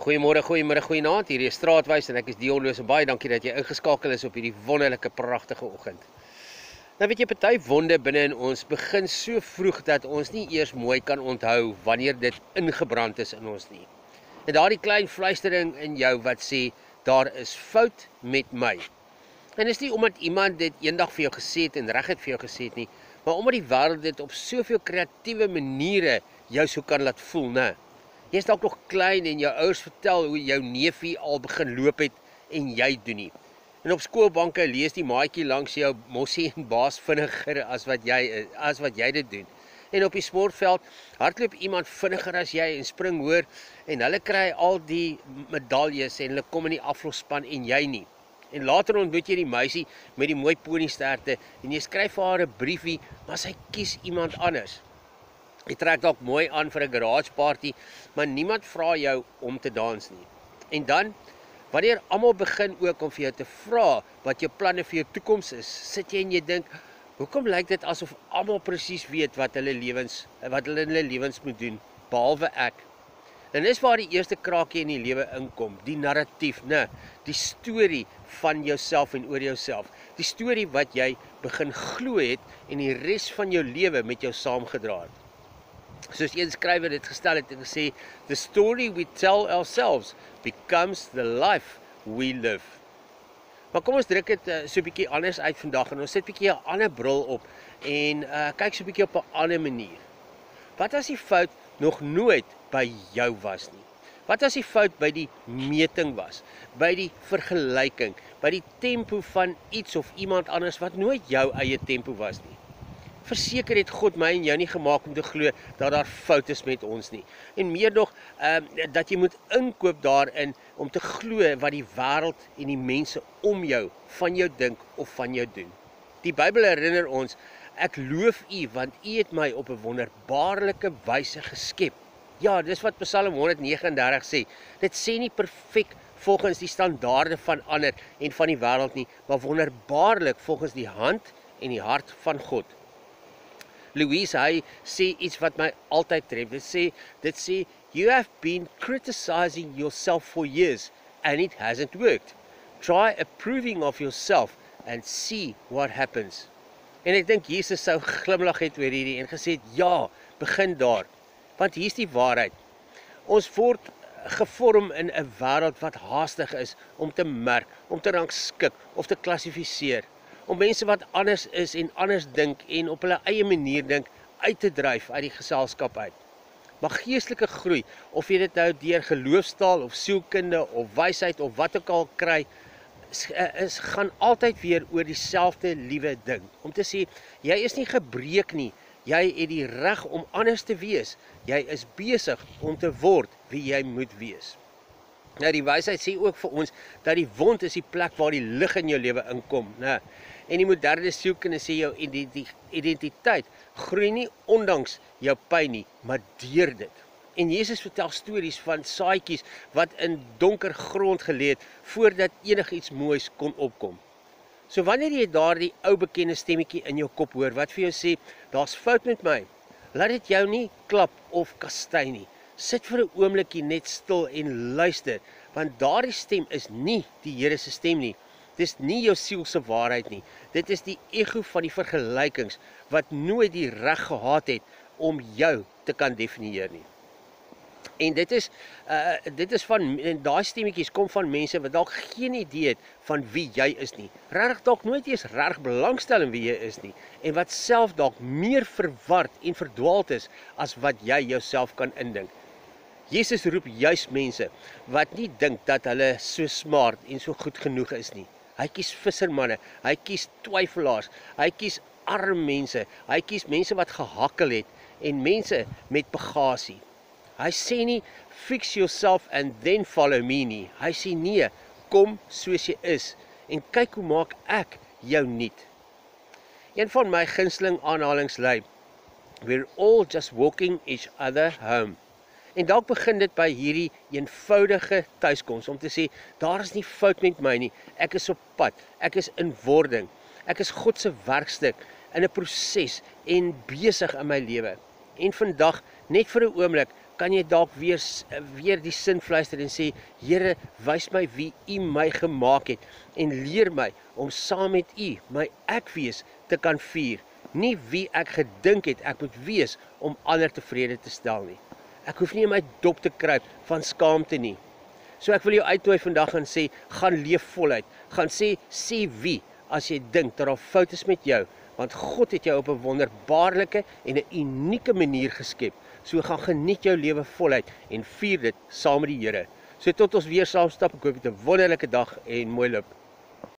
Goeiemôre, goeiemiddag, goeienaand. Hier is Straatwys en ek is Dion Loos en baie dankie dat jy ingeskakel is op hierdie wonderlike, pragtige oggend. Nou weet jy, party wonde binne in ons begin so vroeg dat ons nie eers mooi kan onthou wanneer dit ingebrand is in ons nie. En daardie klein fluistering in jou wat sê, daar is fout met my. En is nie omdat iemand dit eendag vir jou gesê het en reguit vir jou gesê het nie, maar omdat die wêreld dit op soveel kreatiewe maniere jou so kan laat voel, né? Jy is dalk nog klein en jou ouers vertel hoe jou neefie al begin loop het en jy doen nie. En op skoolbanke lees die maatjie langs jou mossie en baas vinniger as wat jy dit doen. En op die sportveld hardloop iemand vinniger as jy en spring hoër en hulle kry al die medaljes en hulle kom in die aflosspan en jy nie. En later ontmoet jy die meisie met die mooi poniesterte en jy skryf vir haar 'n briefie, maar sy kies iemand anders. Jy trek dalk mooi aan vir 'n garage party, maar niemand vra jou om te dans nie. En dan, wanneer almal begin ook om vir jou te vra wat jou planne vir jou toekoms is, sit jy en jy dink, hoekom lyk dit asof almal presies weet wat hulle in hulle lewens moet doen, behalwe ek? En dis waar die eerste kraakie in die lewe inkom, die narratief, die storie van jouself en oor jouself. Die storie wat jy begin glo het en die res van jou lewe met jou saamgedra het. Soos een skrywer dit gestel het en gesê, the story we tell ourselves becomes the life we live. Maar kom ons druk dit so 'n bietjie anders uit vandag en ons sit bietjie 'n ander bril op en kyk so 'n bietjie op 'n ander manier. Wat as die fout nog nooit by jou was nie? Wat as die fout by die meting was, by die vergelyking, by die tempo van iets of iemand anders wat nooit jou eie tempo was nie? Verseker het God my en jou nie gemaak om te glo dat daar fout is met ons nie. En meer nog, dat jy moet inkoop daarin om te glo wat die wêreld en die mense om jou van jou dink of van jou doen. Die Bybel herinner ons, ek loof U want U het my op 'n wonderbaarlike wyse geskep. Ja, dis wat Psalm 139 sê. Dit sê nie perfek volgens die standaarde van ander en van die wêreld nie, maar wonderbaarlik volgens die hand en die hart van God. Louise, hy sê iets wat my altyd tref. Dit sê, you have been criticizing yourself for years and it hasn't worked. Try approving of yourself and see what happens. En ek dink Jesus sou glimlag het oor hierdie en gesê het, ja, begin daar. Want hier's die waarheid. Ons word gevorm in 'n wêreld wat haastig is om te merk, om te rangskik of te klassifiseer. Om mense wat anders is en anders dink en op hulle eie manier dink, uit te dryf uit die geselskap uit. Maar geestelike groei, of jy dit nou deur geloofstaal of sielkunde of wysheid of wat ook al kry, gaan altyd weer oor dieselfde liewe ding. Om te sê, jy is nie gebreek nie, jy het die reg om anders te wees. Jy is besig om te word wie jy moet wees. Nou die wysheid sê ook vir ons, dat die wond is die plek waar die lig in jou lewe inkom, En die moderne sielkunde sê jou identiteit groei nie ondanks jou pyn nie, maar deur dit. En Jesus vertel stories van saadjies wat in donker grond gelê het voordat enigiets moois kon opkom. So wanneer jy daardie ou bekende stemmetjie in jou kop hoor wat vir jou sê, daar's fout met my, laat dit jou nie klap of kastei nie. Sit vir 'n oombliekie net stil en luister, want daardie stem is nie die Here se stem nie. Dis nie jou siel se waarheid nie. Dit is die ego van die vergelykings wat nooit die reg gehad het om jou te kan definieer nie. En dit is en daai stemmetjies kom van mense wat dalk geen idee het van wie jy is nie. Regtig dalk nooit eens reg belangstel in wie jy is nie en wat self dalk meer verward en verdwaald is as wat jy jouself kan indink. Jesus roep juis mense wat nie dink dat hulle so smart en so goed genoeg is nie. Hy kies vissermanne, hy kies twyfelaars, hy kies arm mense, hy kies mense wat gehakkel het en mense met bagasie. Hy sê nie, fix yourself and then follow me nie. Hy sê nee, kom soos jy is en kyk hoe maak ek jou nuut. Een van my gunsteling aanhalings lui, we're all just walking each other home. En dalk begin dit by hierdie eenvoudige tuiskoms om te sê, daar is nie fout met my nie, ek is op pad, ek is in wording, ek is God se werkstuk in 'n proses en besig in my lewe. En vandag, net vir 'n oomblik, kan jy dalk weer die sin fluister en sê, Here, wys my wie U my gemaak het en leer my om saam met U my ek wees te kan vier. Nie wie ek gedink het ek moet wees om ander tevrede te stel nie. Ek hoef nie in my dop te kruip van skaamte nie. So ek wil jou uitnooi vandag en sê, gaan leef voluit. Gaan sê wie as jy dink dat daar fout is met jou, want God het jou op 'n wonderbaarlike en 'n unieke manier geskep. So gaan geniet jou lewe voluit en vier dit saam met die Here. So tot ons weer saam stap, ek hoop jy het 'n wonderlike dag en mooi loop.